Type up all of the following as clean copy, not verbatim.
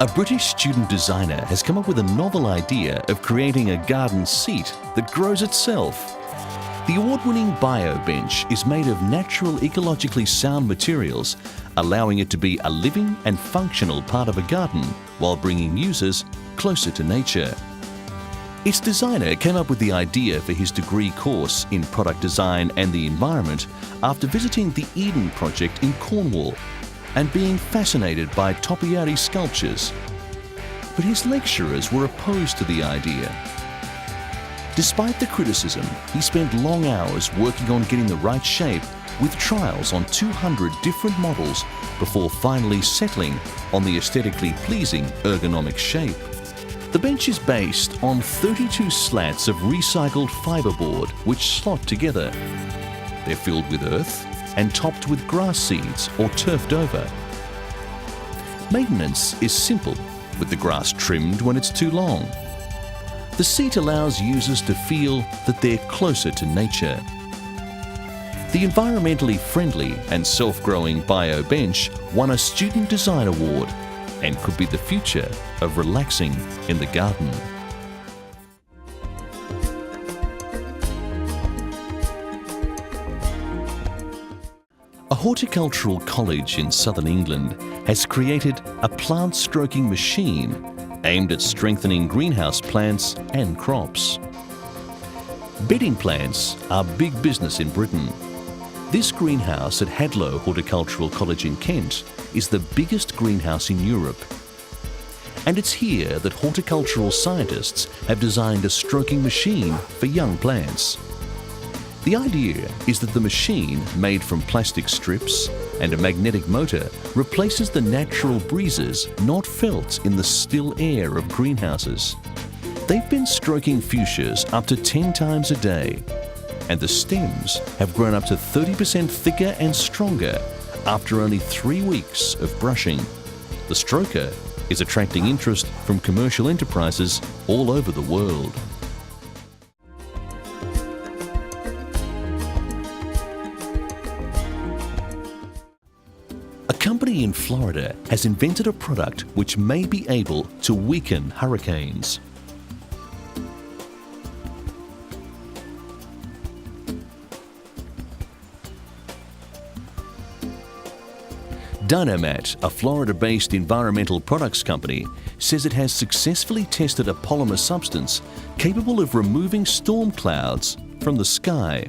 A British student designer has come up with a novel idea of creating a garden seat that grows itself. The award-winning BioBench is made of natural, ecologically sound materials, allowing it to be a living and functional part of a garden while bringing users closer to nature. Its designer came up with the idea for his degree course in product design and the environment after visiting the Eden Project in Cornwall and being fascinated by topiary sculptures. But his lecturers were opposed to the idea. Despite the criticism, he spent long hours working on getting the right shape with trials on 200 different models before finally settling on the aesthetically pleasing ergonomic shape. The bench is based on 32 slats of recycled fiberboard which slot together. They're filled with earth and topped with grass seeds or turfed over. Maintenance is simple, with the grass trimmed when it's too long. The seat allows users to feel that they're closer to nature. The environmentally friendly and self-growing BioBench won a Student Design Award and could be the future of relaxing in the garden. A horticultural college in southern England has created a plant stroking machine aimed at strengthening greenhouse plants and crops. Bedding plants are big business in Britain. This greenhouse at Hadlow Horticultural College in Kent is the biggest greenhouse in Europe. And it's here that horticultural scientists have designed a stroking machine for young plants. The idea is that the machine, made from plastic strips and a magnetic motor, replaces the natural breezes not felt in the still air of greenhouses. They've been stroking fuchsias up to 10 times a day, and the stems have grown up to 30% thicker and stronger after only 3 weeks of brushing. The stroker is attracting interest from commercial enterprises all over the world. A company in Florida has invented a product which may be able to weaken hurricanes. Dynamat, a Florida-based environmental products company, says it has successfully tested a polymer substance capable of removing storm clouds from the sky.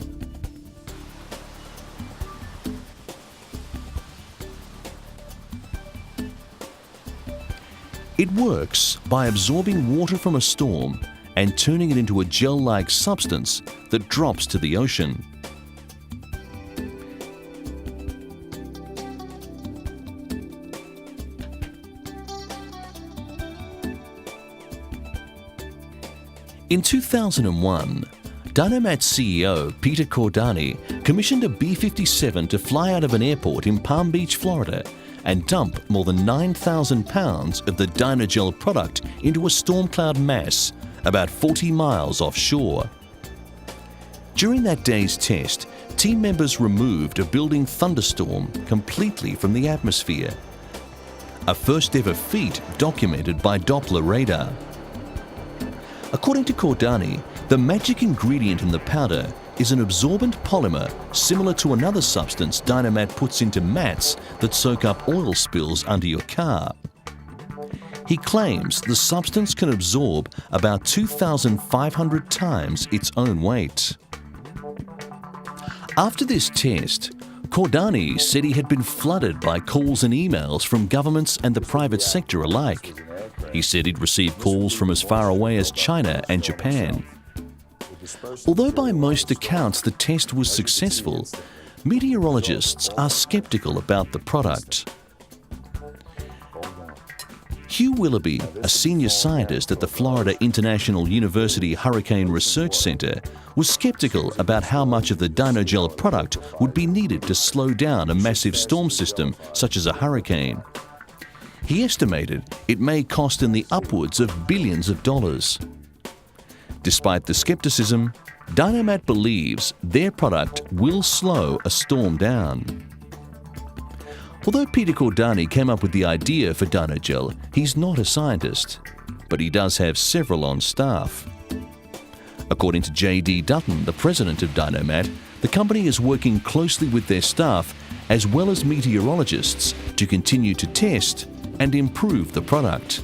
It works by absorbing water from a storm and turning it into a gel-like substance that drops to the ocean. In 2001, Dynamat CEO Peter Cordani commissioned a B-57 to fly out of an airport in Palm Beach, Florida, and dump more than 9,000 pounds of the Dynagel product into a storm cloud mass about 40 miles offshore. During that day's test, team members removed a building thunderstorm completely from the atmosphere, a first-ever feat documented by Doppler radar. According to Cordani, the magic ingredient in the powder is an absorbent polymer similar to another substance Dynamat puts into mats that soak up oil spills under your car. He claims the substance can absorb about 2,500 times its own weight. After this test, Cordani said he had been flooded by calls and emails from governments and the private sector alike. He said he'd received calls from as far away as China and Japan. Although by most accounts the test was successful, meteorologists are skeptical about the product. Hugh Willoughby, a senior scientist at the Florida International University Hurricane Research Center, was skeptical about how much of the Dynagel product would be needed to slow down a massive storm system such as a hurricane. He estimated it may cost in the upwards of billions of dollars. Despite the skepticism, Dynamat believes their product will slow a storm down. Although Peter Cordani came up with the idea for Dynogel, he's not a scientist, but he does have several on staff. According to J.D. Dutton, the president of Dynomat, the company is working closely with their staff as well as meteorologists to continue to test and improve the product.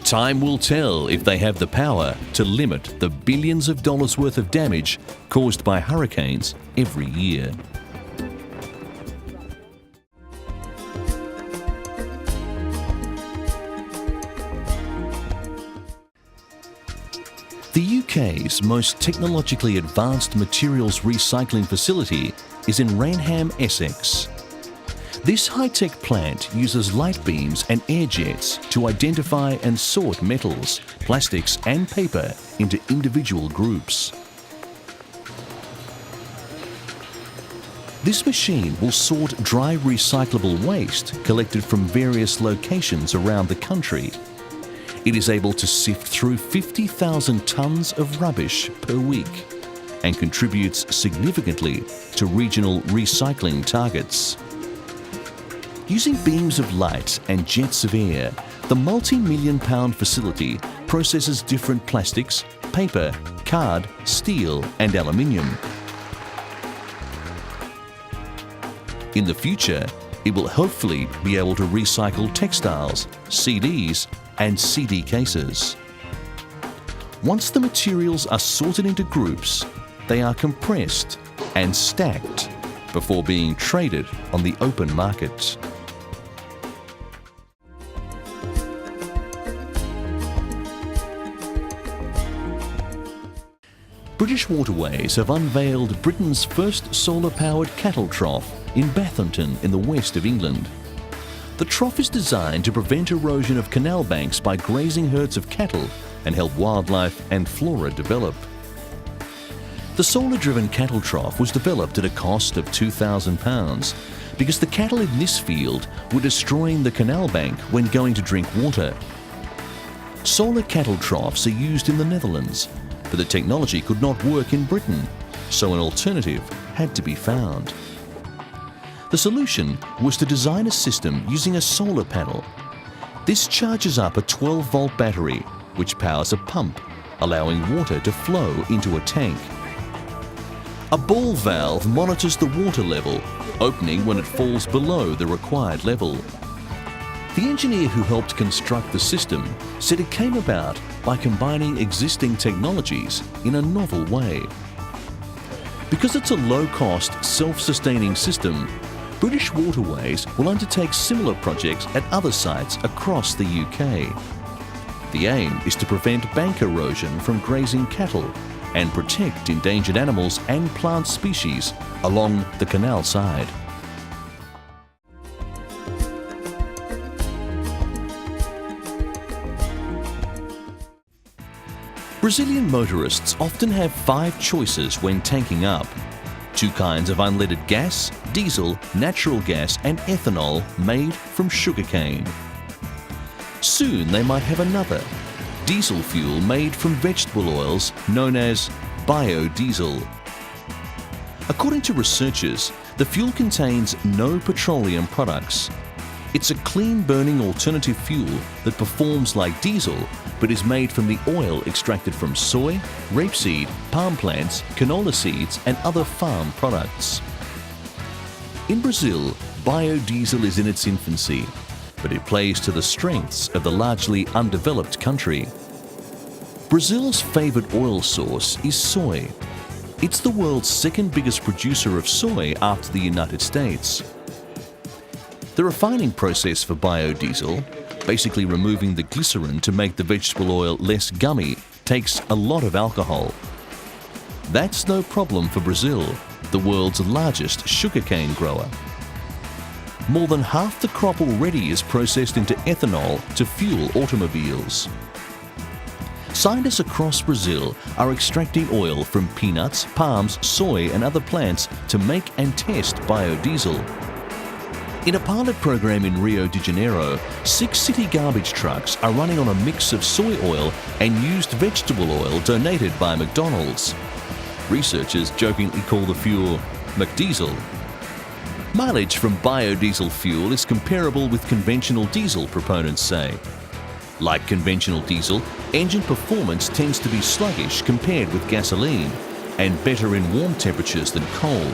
Time will tell if they have the power to limit the billions of dollars worth of damage caused by hurricanes every year. The UK's most technologically advanced materials recycling facility is in Rainham, Essex. This high-tech plant uses light beams and air jets to identify and sort metals, plastics and paper into individual groups. This machine will sort dry recyclable waste collected from various locations around the country. It is able to sift through 50,000 tonnes of rubbish per week and contributes significantly to regional recycling targets. Using beams of light and jets of air, the multi-million-pound facility processes different plastics, paper, card, steel and aluminium. In the future, it will hopefully be able to recycle textiles, CDs and CD cases. Once the materials are sorted into groups, they are compressed and stacked before being traded on the open market. British Waterways have unveiled Britain's first solar-powered cattle trough in Bathampton in the west of England. The trough is designed to prevent erosion of canal banks by grazing herds of cattle and help wildlife and flora develop. The solar-driven cattle trough was developed at a cost of £2,000 because the cattle in this field were destroying the canal bank when going to drink water. Solar cattle troughs are used in the Netherlands, but the technology could not work in Britain, so an alternative had to be found. The solution was to design a system using a solar panel. This charges up a 12-volt battery, which powers a pump, allowing water to flow into a tank. A ball valve monitors the water level, opening when it falls below the required level. The engineer who helped construct the system said it came about by combining existing technologies in a novel way. Because it's a low-cost, self-sustaining system, British Waterways will undertake similar projects at other sites across the UK. The aim is to prevent bank erosion from grazing cattle and protect endangered animals and plant species along the canal side. Brazilian motorists often have 5 choices when tanking up. 2 kinds of unleaded gas, diesel, natural gas and ethanol made from sugarcane. Soon they might have another, diesel fuel made from vegetable oils known as biodiesel. According to researchers, the fuel contains no petroleum products. It's a clean-burning alternative fuel that performs like diesel but is made from the oil extracted from soy, rapeseed, palm plants, canola seeds and other farm products. In Brazil, biodiesel is in its infancy, but it plays to the strengths of the largely undeveloped country. Brazil's favoured oil source is soy. It's the world's second biggest producer of soy after the United States. The refining process for biodiesel, basically removing the glycerin to make the vegetable oil less gummy, takes a lot of alcohol. That's no problem for Brazil, the world's largest sugarcane grower. More than half the crop already is processed into ethanol to fuel automobiles. Scientists across Brazil are extracting oil from peanuts, palms, soy and other plants to make and test biodiesel. In a pilot program in Rio de Janeiro, 6 city garbage trucks are running on a mix of soy oil and used vegetable oil donated by McDonald's. Researchers jokingly call the fuel McDiesel. Mileage from biodiesel fuel is comparable with conventional diesel, proponents say. Like conventional diesel, engine performance tends to be sluggish compared with gasoline and better in warm temperatures than coal.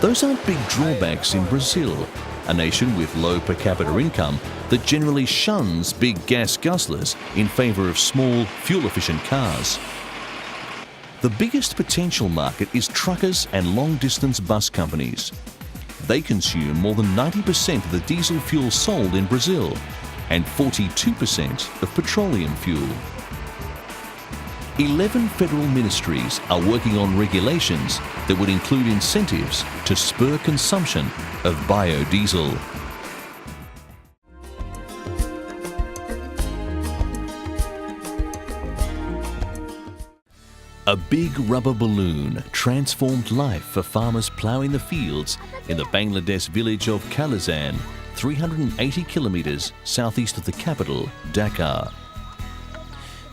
Those aren't big drawbacks in Brazil, a nation with low per capita income that generally shuns big gas guzzlers in favour of small, fuel-efficient cars. The biggest potential market is truckers and long-distance bus companies. They consume more than 90% of the diesel fuel sold in Brazil and 42% of petroleum fuel. 11 federal ministries are working on regulations that would include incentives to spur consumption of biodiesel. A big rubber balloon transformed life for farmers ploughing the fields in the Bangladesh village of Kalizan, 380 kilometres southeast of the capital, Dhaka.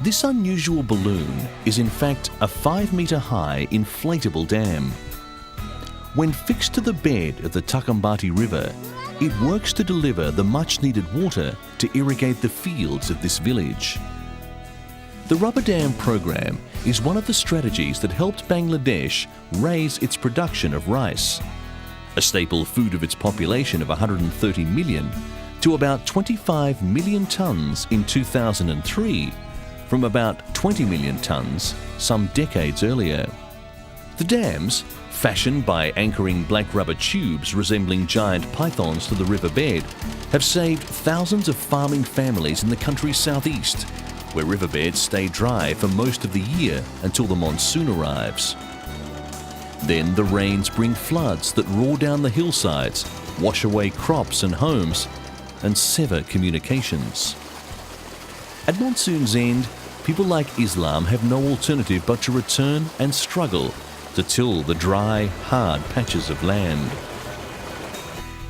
This unusual balloon is in fact a 5-metre high inflatable dam. When fixed to the bed of the Takambati River, it works to deliver the much-needed water to irrigate the fields of this village. The rubber dam program is one of the strategies that helped Bangladesh raise its production of rice, a staple food of its population of 130 million, to about 25 million tonnes in 2003, from about 20 million tonnes some decades earlier. The dams, fashioned by anchoring black rubber tubes resembling giant pythons to the riverbed, have saved thousands of farming families in the country's southeast, where riverbeds stay dry for most of the year until the monsoon arrives. Then the rains bring floods that roar down the hillsides, wash away crops and homes, and sever communications. At monsoon's end, people like Islam have no alternative but to return and struggle to till the dry, hard patches of land.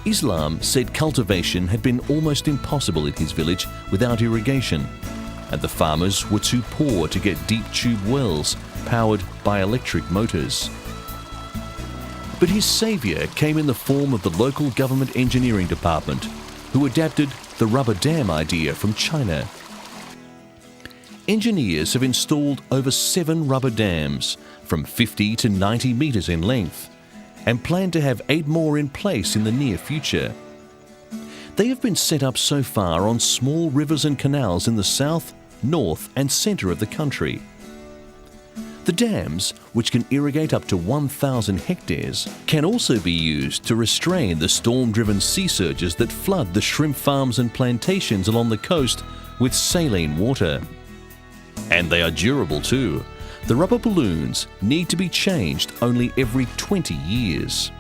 Islam said cultivation had been almost impossible in his village without irrigation, and the farmers were too poor to get deep tube wells powered by electric motors. But his saviour came in the form of the local government engineering department, who adapted the rubber dam idea from China. Engineers have installed over 7 rubber dams from 50 to 90 metres in length and plan to have 8 more in place in the near future. They have been set up so far on small rivers and canals in the south, north and centre of the country. The dams, which can irrigate up to 1,000 hectares, can also be used to restrain the storm-driven sea surges that flood the shrimp farms and plantations along the coast with saline water. And they are durable too. The rubber balloons need to be changed only every 20 years.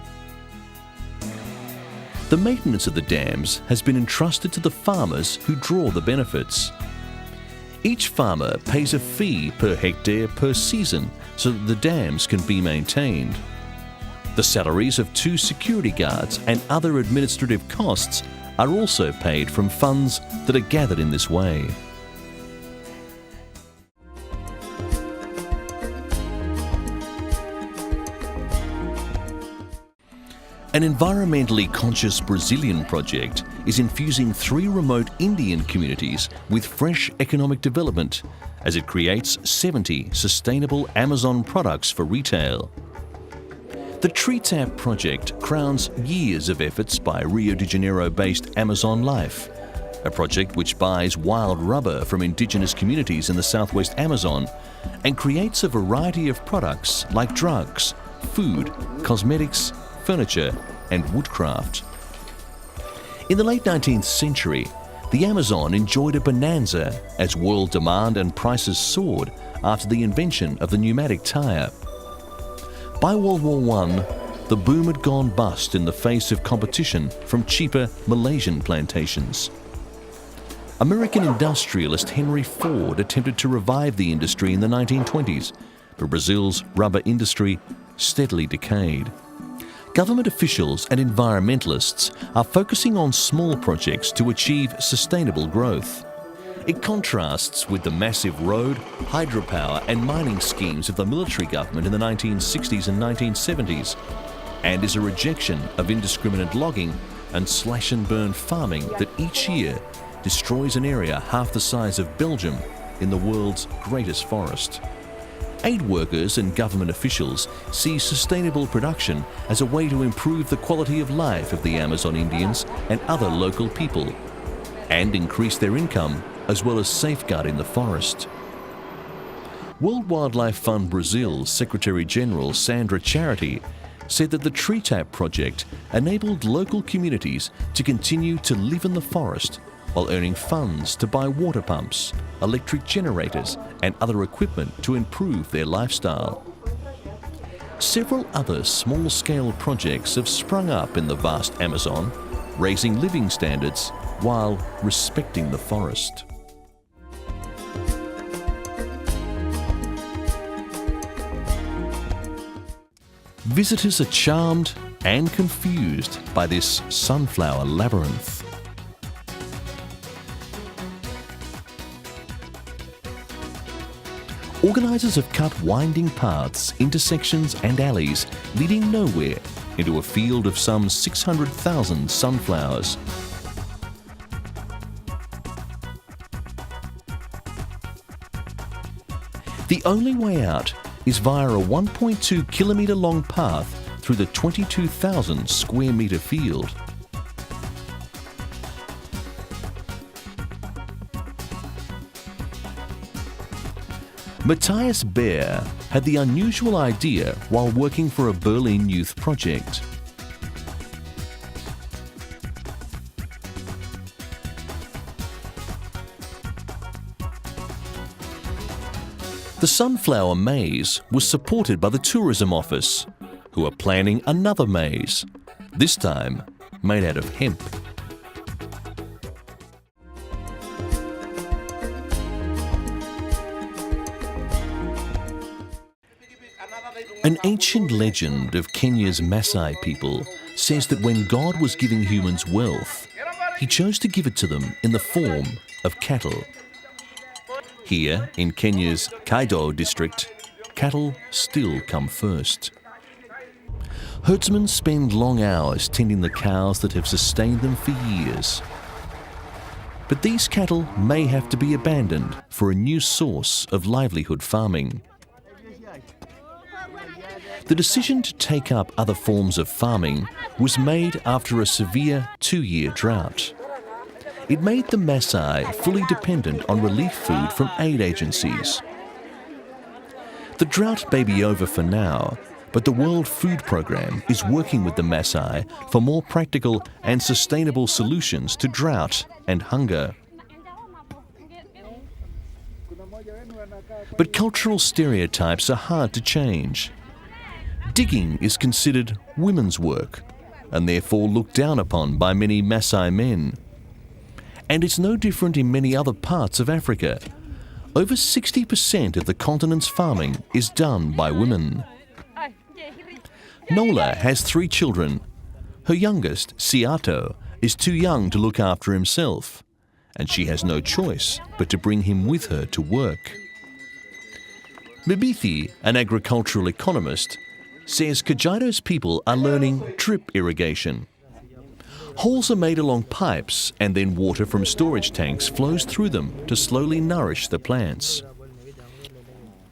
The maintenance of the dams has been entrusted to the farmers who draw the benefits. Each farmer pays a fee per hectare per season so that the dams can be maintained. The salaries of 2 security guards and other administrative costs are also paid from funds that are gathered in this way. An environmentally conscious Brazilian project is infusing 3 remote Indian communities with fresh economic development as it creates 70 sustainable Amazon products for retail. The Tree Tap project crowns years of efforts by Rio de Janeiro-based Amazon Life, a project which buys wild rubber from indigenous communities in the southwest Amazon and creates a variety of products like drugs, food, cosmetics, furniture and woodcraft. In the late 19th century, the Amazon enjoyed a bonanza as world demand and prices soared after the invention of the pneumatic tyre. By World War I, the boom had gone bust in the face of competition from cheaper Malaysian plantations. American industrialist Henry Ford attempted to revive the industry in the 1920s, but Brazil's rubber industry steadily decayed. Government officials and environmentalists are focusing on small projects to achieve sustainable growth. It contrasts with the massive road, hydropower and mining schemes of the military government in the 1960s and 1970s. and is a rejection of indiscriminate logging and slash and burn farming that each year destroys an area half the size of Belgium in the world's greatest forest. Aid workers and government officials see sustainable production as a way to improve the quality of life of the Amazon Indians and other local people, and increase their income as well as safeguarding the forest. World Wildlife Fund Brazil's Secretary General Sandra Charity said that the Tree Tap project enabled local communities to continue to live in the forest while earning funds to buy water pumps, electric generators and other equipment to improve their lifestyle. Several other small-scale projects have sprung up in the vast Amazon, raising living standards while respecting the forest. Visitors are charmed and confused by this sunflower labyrinth. Organisers have cut winding paths, intersections and alleys leading nowhere into a field of some 600,000 sunflowers. The only way out is via a 1.2 kilometre long path through the 22,000 square metre field. Matthias Baer had the unusual idea while working for a Berlin youth project. The sunflower maze was supported by the Tourism Office, who are planning another maze, this time made out of hemp. An ancient legend of Kenya's Maasai people says that when God was giving humans wealth, he chose to give it to them in the form of cattle. Here, in Kenya's Kaido district, cattle still come first. Herdsmen spend long hours tending the cows that have sustained them for years. But these cattle may have to be abandoned for a new source of livelihood farming. The decision to take up other forms of farming was made after a severe 2-year drought. It made the Maasai fully dependent on relief food from aid agencies. The drought may be over for now, but the World Food Programme is working with the Maasai for more practical and sustainable solutions to drought and hunger. But cultural stereotypes are hard to change. Digging is considered women's work and therefore looked down upon by many Maasai men. And it's no different in many other parts of Africa. Over 60% of the continent's farming is done by women. Nola has 3 children. Her youngest, Siato, is too young to look after himself, and she has no choice but to bring him with her to work. Mbithi, an agricultural economist, says Kajiado's people are learning drip irrigation. Holes are made along pipes and then water from storage tanks flows through them to slowly nourish the plants.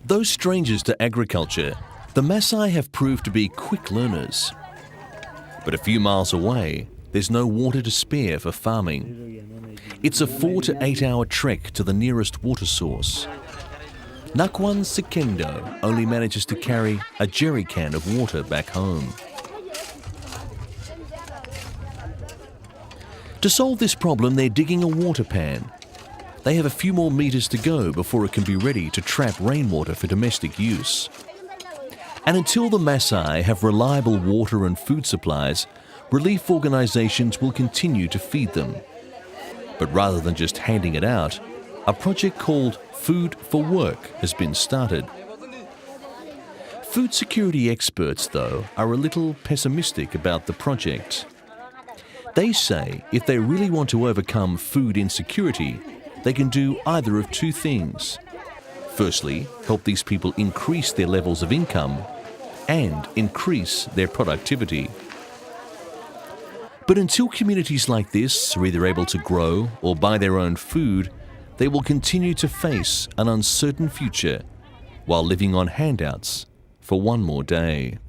Though strangers to agriculture, the Maasai have proved to be quick learners. But a few miles away, there's no water to spare for farming. It's a 4 to 8 hour trek to the nearest water source. Nakwan Sekendo only manages to carry a jerry can of water back home. To solve this problem, they're digging a water pan. They have a few more meters to go before it can be ready to trap rainwater for domestic use. And until the Maasai have reliable water and food supplies, relief organisations will continue to feed them. But rather than just handing it out, a project called Food for Work has been started. Food security experts, though, are a little pessimistic about the project. They say if they really want to overcome food insecurity, they can do either of 2 things. Firstly, help these people increase their levels of income, and increase their productivity. But until communities like this are either able to grow or buy their own food, they will continue to face an uncertain future while living on handouts for one more day.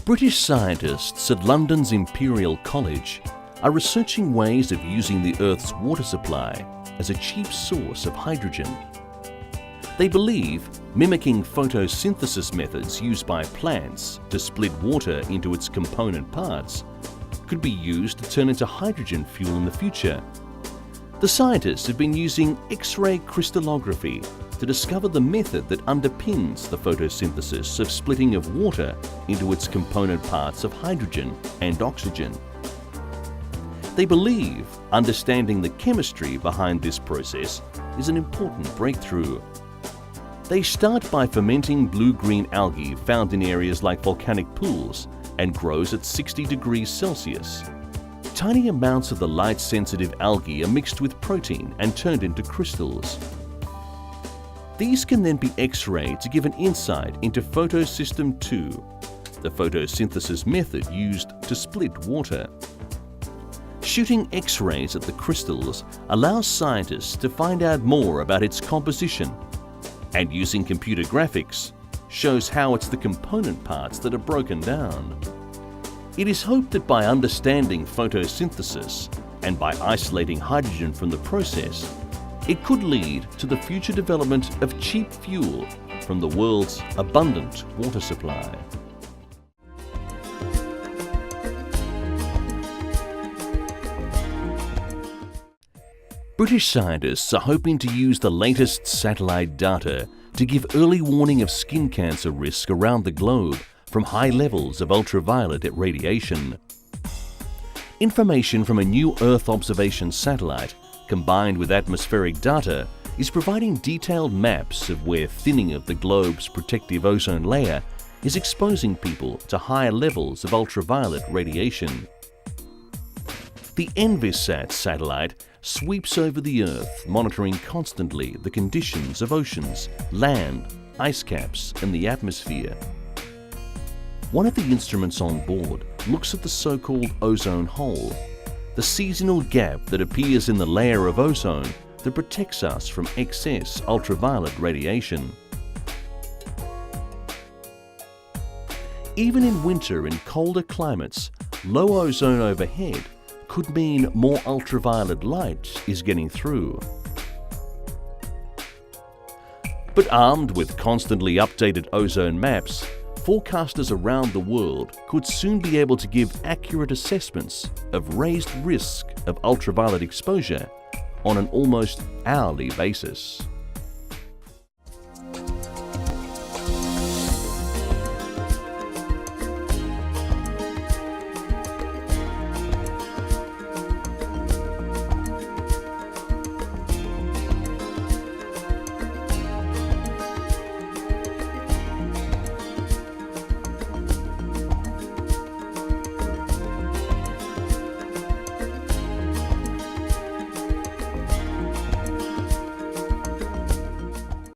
British scientists at London's Imperial College are researching ways of using the Earth's water supply as a cheap source of hydrogen. They believe mimicking photosynthesis methods used by plants to split water into its component parts could be used to turn into hydrogen fuel in the future. The scientists have been using X-ray crystallography to discover the method that underpins the photosynthesis of splitting of water into its component parts of hydrogen and oxygen. They believe understanding the chemistry behind this process is an important breakthrough. They start by fermenting blue-green algae found in areas like volcanic pools and grows at 60 degrees Celsius. Tiny amounts of the light-sensitive algae are mixed with protein and turned into crystals. These can then be X-rayed to give an insight into photosystem 2, the photosynthesis method used to split water. Shooting X-rays at the crystals allows scientists to find out more about its composition, and using computer graphics shows how it's the component parts that are broken down. It is hoped that by understanding photosynthesis and by isolating hydrogen from the process, it could lead to the future development of cheap fuel from the world's abundant water supply. British scientists are hoping to use the latest satellite data to give early warning of skin cancer risk around the globe from high levels of ultraviolet radiation. Information from a new Earth observation satellite combined with atmospheric data is providing detailed maps of where thinning of the globe's protective ozone layer is exposing people to higher levels of ultraviolet radiation. The Envisat satellite sweeps over the Earth, monitoring constantly the conditions of oceans, land, ice caps, and the atmosphere. One of the instruments on board looks at the so-called ozone hole, the seasonal gap that appears in the layer of ozone that protects us from excess ultraviolet radiation. Even in winter and colder climates, low ozone overhead could mean more ultraviolet light is getting through. But armed with constantly updated ozone maps, forecasters around the world could soon be able to give accurate assessments of raised risk of ultraviolet exposure on an almost hourly basis.